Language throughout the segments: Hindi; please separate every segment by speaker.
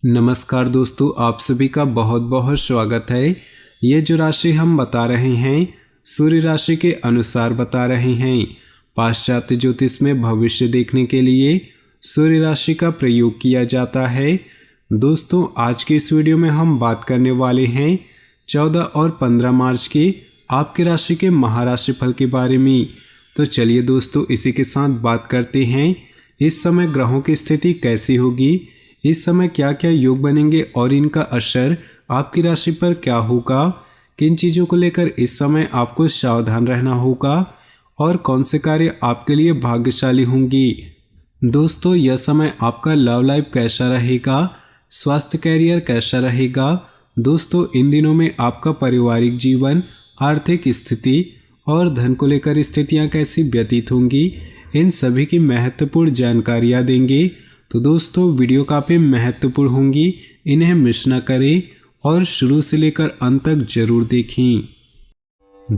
Speaker 1: नमस्कार दोस्तों, आप सभी का बहुत बहुत स्वागत है। ये जो राशि हम बता रहे हैं सूर्य राशि के अनुसार बता रहे हैं। पाश्चात्य ज्योतिष में भविष्य देखने के लिए सूर्य राशि का प्रयोग किया जाता है। दोस्तों, आज की इस वीडियो में हम बात करने वाले हैं 14 और 15 मार्च की आपकी राशि के महाराशि फल के बारे में। तो चलिए दोस्तों, इसी के साथ बात करते हैं इस समय ग्रहों की स्थिति कैसी होगी, इस समय क्या क्या योग बनेंगे और इनका असर आपकी राशि पर क्या होगा, किन चीज़ों को लेकर इस समय आपको सावधान रहना होगा और कौन से कार्य आपके लिए भाग्यशाली होंगी। दोस्तों, यह समय आपका लव लाइफ कैसा रहेगा, स्वास्थ्य कैरियर कैसा रहेगा। दोस्तों, इन दिनों में आपका पारिवारिक जीवन, आर्थिक स्थिति और धन को लेकर स्थितियाँ कैसी व्यतीत होंगी, इन सभी की महत्वपूर्ण जानकारियाँ देंगे। तो दोस्तों, वीडियो काफ़ी महत्वपूर्ण होंगी, इन्हें मिस न करें और शुरू से लेकर अंत तक जरूर देखें।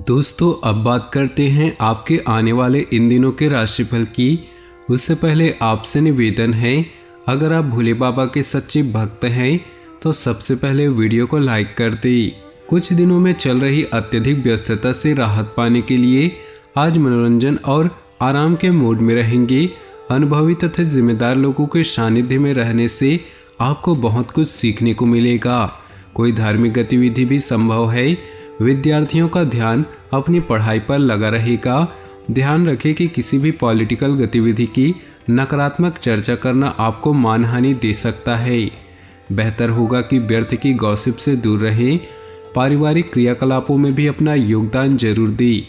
Speaker 1: दोस्तों, अब बात करते हैं आपके आने वाले इन दिनों के राशिफल की। उससे पहले आपसे निवेदन है, अगर आप भोले बाबा के सच्चे भक्त हैं तो सबसे पहले वीडियो को लाइक कर दें। कुछ दिनों में चल रही अत्यधिक व्यस्तता से राहत पाने के लिए आज मनोरंजन और आराम के मूड में रहेंगे। अनुभवी तथा जिम्मेदार लोगों के सानिध्य में रहने से आपको बहुत कुछ सीखने को मिलेगा। कोई धार्मिक गतिविधि भी संभव है। विद्यार्थियों का ध्यान अपनी पढ़ाई पर लगा रहेगा। ध्यान रखें कि किसी भी पॉलिटिकल गतिविधि की नकारात्मक चर्चा करना आपको मानहानि दे सकता है। बेहतर होगा कि व्यर्थ की गॉसिप से दूर रहें। पारिवारिक क्रियाकलापों में भी अपना योगदान जरूर दें,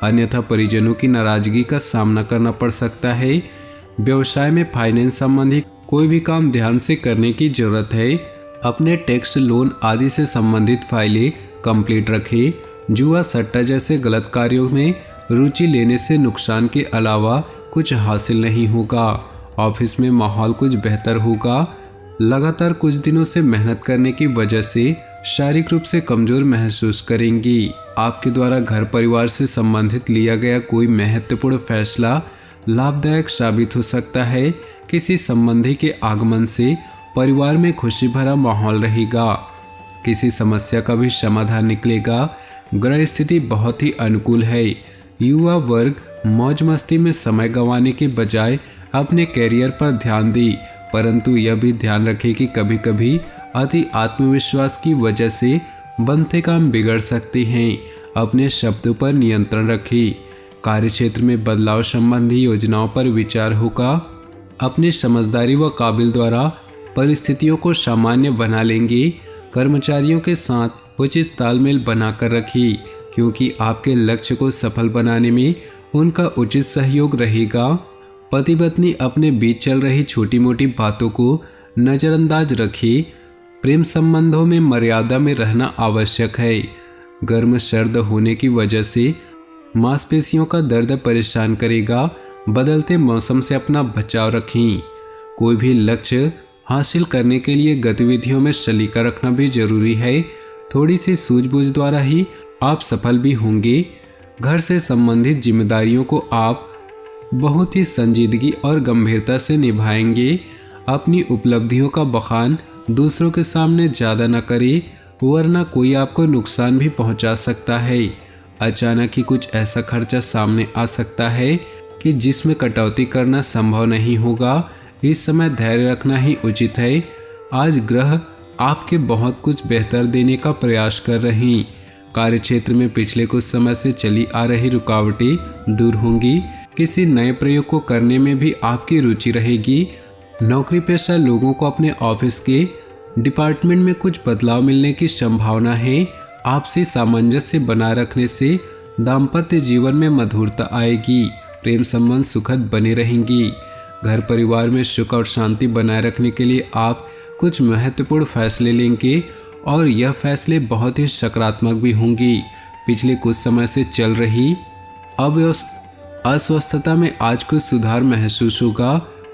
Speaker 1: अन्यथा परिजनों की नाराजगी का सामना करना पड़ सकता है। व्यवसाय में फाइनेंस संबंधी कोई भी काम ध्यान से करने की जरूरत है। अपने टैक्स, लोन आदि से संबंधित फाइलें कंप्लीट रखें। जुआ, सट्टा जैसे गलत कार्यों में रुचि लेने से नुकसान के अलावा कुछ हासिल नहीं होगा। ऑफिस में माहौल कुछ बेहतर होगा। लगातार कुछ दिनों से मेहनत करने की वजह से शारीरिक रूप से कमजोर महसूस करेंगी। आपके द्वारा घर परिवार से संबंधित लिया गया कोई महत्वपूर्ण फैसला लाभदायक साबित हो सकता है। किसी संबंधी के आगमन से परिवार में खुशी भरा माहौल रहेगा। किसी समस्या का भी समाधान निकलेगा। ग्रह स्थिति बहुत ही अनुकूल है। युवा वर्ग मौज मस्ती में समय गंवाने के बजाय अपने कैरियर पर ध्यान दे, परंतु यह भी ध्यान रखें कि कभी कभी अति आत्मविश्वास की वजह से बनते काम बिगड़ सकते हैं। अपने शब्दों पर नियंत्रण रखें। कार्यक्षेत्र में बदलाव संबंधी योजनाओं पर विचार होगा। अपनी समझदारी व काबिल द्वारा परिस्थितियों को सामान्य बना लेंगे। कर्मचारियों के साथ उचित तालमेल बनाकर रखिए, क्योंकि आपके लक्ष्य को सफल बनाने में उनका उचित सहयोग रहेगा। पति पत्नी अपने बीच चल रही छोटी मोटी बातों को नज़रअंदाज रखिए। प्रेम संबंधों में मर्यादा में रहना आवश्यक है। गर्म सर्द होने की वजह से मांसपेशियों का दर्द परेशान करेगा। बदलते मौसम से अपना बचाव रखें। कोई भी लक्ष्य हासिल करने के लिए गतिविधियों में सलीका रखना भी जरूरी है। थोड़ी सी सूझबूझ द्वारा ही आप सफल भी होंगे। घर से संबंधित जिम्मेदारियों को आप बहुत ही संजीदगी और गंभीरता से निभाएंगे। अपनी उपलब्धियों का बखान दूसरों के सामने ज़्यादा न करें, वरना कोई आपको नुकसान भी पहुंचा सकता है। अचानक ही कुछ ऐसा खर्चा सामने आ सकता है कि जिसमें कटौती करना संभव नहीं होगा। इस समय धैर्य रखना ही उचित है। आज ग्रह आपके बहुत कुछ बेहतर देने का प्रयास कर रहे हैं। कार्यक्षेत्र में पिछले कुछ समय से चली आ रही रुकावटें दूर होंगी। किसी नए प्रयोग को करने में भी आपकी रुचि रहेगी। नौकरी पेशा लोगों को अपने ऑफिस के डिपार्टमेंट में कुछ बदलाव मिलने की संभावना है। आपसी सामंजस्य बनाए रखने से दाम्पत्य जीवन में मधुरता आएगी। प्रेम संबंध सुखद बने रहेंगी। घर परिवार में सुख और शांति बनाए रखने के लिए आप कुछ महत्वपूर्ण फैसले लेंगे और यह फैसले बहुत ही सकारात्मक भी होंगे। पिछले कुछ समय से चल रही अस्वस्थता में आज कुछ सुधार महसूस होगा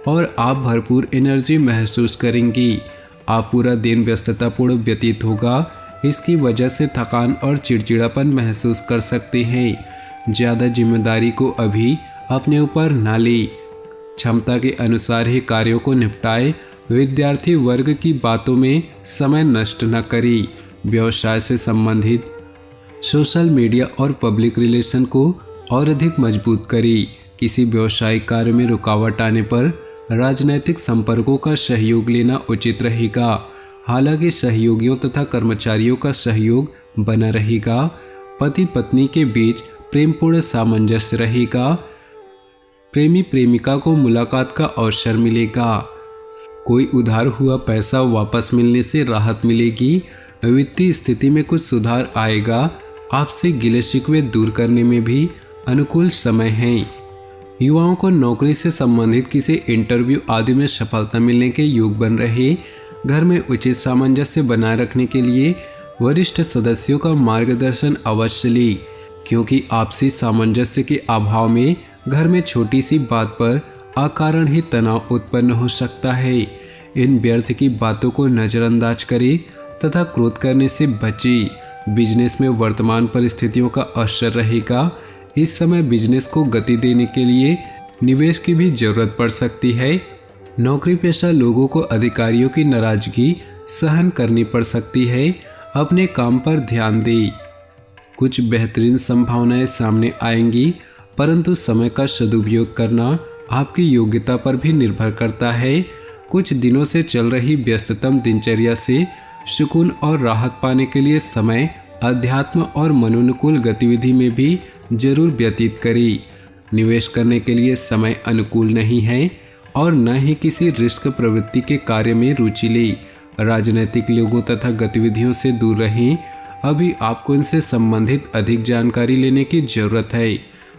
Speaker 1: और आप भरपूर एनर्जी महसूस करेंगी। आप पूरा दिन व्यस्ततापूर्ण व्यतीत होगा। इसकी वजह से थकान और चिड़चिड़ापन महसूस कर सकते हैं। ज़्यादा जिम्मेदारी को अभी अपने ऊपर ना लें। क्षमता के अनुसार ही कार्यों को निपटाएं विद्यार्थी वर्ग की बातों में समय नष्ट न करें। व्यवसाय से संबंधित सोशल मीडिया और पब्लिक रिलेशन को और अधिक मजबूत करें। किसी व्यवसायिक कार्य में रुकावट आने पर राजनैतिक संपर्कों का सहयोग लेना उचित रहेगा। हालांकि सहयोगियों तथा कर्मचारियों का सहयोग बना रहेगा। पति पत्नी के बीच प्रेमपूर्ण सामंजस्य रहेगा। प्रेमी प्रेमिका को मुलाकात का अवसर मिलेगा। कोई उधार हुआ पैसा वापस मिलने से राहत मिलेगी। वित्तीय स्थिति में कुछ सुधार आएगा। आपसे गिले शिकवे दूर करने में भी अनुकूल समय है। युवाओं को नौकरी से संबंधित किसी इंटरव्यू आदि में सफलता मिलने के योग बन रहे। घर में उचित सामंजस्य बनाए रखने के लिए वरिष्ठ सदस्यों का मार्गदर्शन अवश्य लें, क्योंकि आपसी सामंजस्य के अभाव में घर में छोटी सी बात पर अकारण ही तनाव उत्पन्न हो सकता है। इन व्यर्थ की बातों को नजरअंदाज करें तथा क्रोध करने से बचें। बिजनेस में वर्तमान परिस्थितियों का असर रहेगा। इस समय बिजनेस को गति देने के लिए निवेश की भी जरूरत पड़ सकती है। नौकरी पेशा लोगों को अधिकारियों की नाराजगी सहन करनी पड़ सकती है। अपने काम पर ध्यान दें। कुछ बेहतरीन संभावनाएं सामने आएंगी, परंतु समय का सदुपयोग करना आपकी योग्यता पर भी निर्भर करता है। कुछ दिनों से चल रही व्यस्ततम दिनचर्या से सुकून और राहत पाने के लिए समय अध्यात्म और मनोनुकूल गतिविधि में भी जरूर व्यतीत करें। निवेश करने के लिए समय अनुकूल नहीं है और न ही किसी रिस्क प्रवृत्ति के कार्य में रुचि लें। राजनीतिक लोगों तथा गतिविधियों से दूर रहें। अभी आपको इनसे संबंधित अधिक जानकारी लेने की जरूरत है।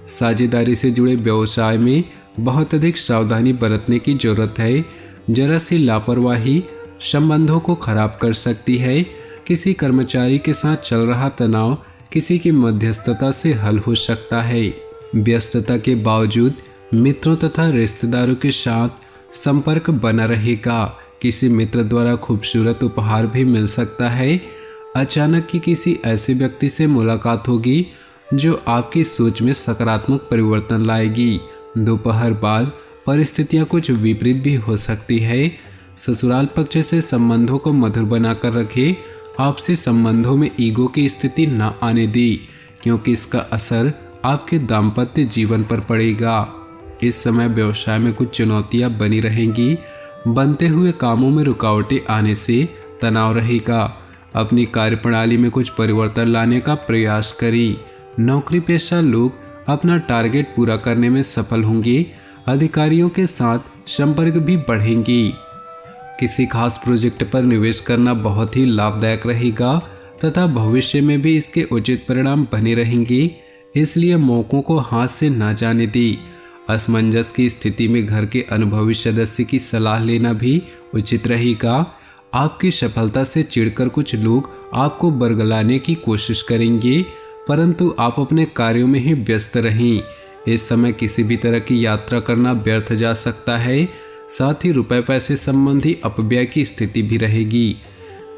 Speaker 1: साझेदारी से जुड़े व्यवसाय में बहुत अधिक सावधानी बरतने की जरूरत है। जरा सी लापरवाही संबंधों को खराब कर सकती है। किसी कर्मचारी के साथ चल रहा तनाव किसी की मध्यस्थता से हल हो सकता है। व्यस्तता के बावजूद मित्रों तथा रिश्तेदारों के साथ संपर्क बना रहेगा। किसी मित्र द्वारा खूबसूरत उपहार भी मिल सकता है। अचानक की किसी ऐसे व्यक्ति से मुलाकात होगी जो आपकी सोच में सकारात्मक परिवर्तन लाएगी। दोपहर बाद परिस्थितियां कुछ विपरीत भी हो सकती है। ससुराल पक्ष से संबंधों को मधुर बनाकर रखें। आपसी संबंधों में ईगो की स्थिति न आने दी, क्योंकि इसका असर आपके दाम्पत्य जीवन पर पड़ेगा। इस समय व्यवसाय में कुछ चुनौतियां बनी रहेंगी। बनते हुए कामों में रुकावटें आने से तनाव रहेगा। अपनी कार्यप्रणाली में कुछ परिवर्तन लाने का प्रयास करें। नौकरी पेशा लोग अपना टारगेट पूरा करने में सफल होंगे। अधिकारियों के साथ संपर्क भी बढ़ेंगे। किसी खास प्रोजेक्ट पर निवेश करना बहुत ही लाभदायक रहेगा तथा भविष्य में भी इसके उचित परिणाम बने रहेंगे। इसलिए मौकों को हाथ से न जाने दें। असमंजस की स्थिति में घर के अनुभवी सदस्य की सलाह लेना भी उचित रहेगा। आपकी सफलता से चिढ़कर कुछ लोग आपको बरगलाने की कोशिश करेंगे, परंतु आप अपने कार्यों में ही व्यस्त रहें। इस समय किसी भी तरह की यात्रा करना व्यर्थ जा सकता है। साथ ही रुपए पैसे संबंधी अपव्यय की स्थिति भी रहेगी।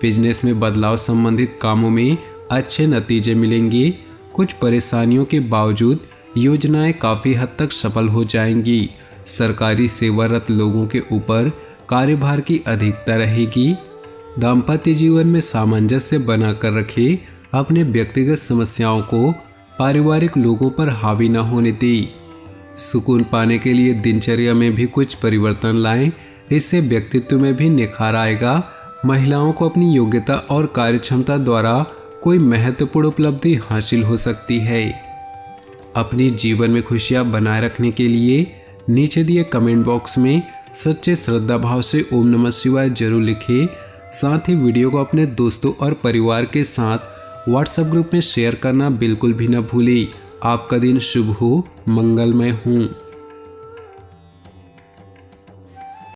Speaker 1: बिजनेस में बदलाव संबंधित कामों में अच्छे नतीजे मिलेंगे। कुछ परेशानियों के बावजूद योजनाएं काफ़ी हद तक सफल हो जाएंगी। सरकारी सेवारत लोगों के ऊपर कार्यभार की अधिकता रहेगी। दाम्पत्य जीवन में सामंजस्य बनाकर रखें। अपने व्यक्तिगत समस्याओं को पारिवारिक लोगों पर हावी न होने दें। सुकून पाने के लिए दिनचर्या में भी कुछ परिवर्तन लाएं। इससे व्यक्तित्व में भी निखार आएगा। महिलाओं को अपनी योग्यता और कार्यक्षमता द्वारा कोई महत्वपूर्ण उपलब्धि हासिल हो सकती है। अपनी जीवन में खुशियां बनाए रखने के लिए नीचे दिए कमेंट बॉक्स में सच्चे श्रद्धा भाव से ओम नमः शिवाय जरूर लिखें। साथ ही वीडियो को अपने दोस्तों और परिवार के साथ व्हाट्सएप ग्रुप में शेयर करना बिल्कुल भी न भूलें। आपका दिन शुभ हो, मंगलमय हो।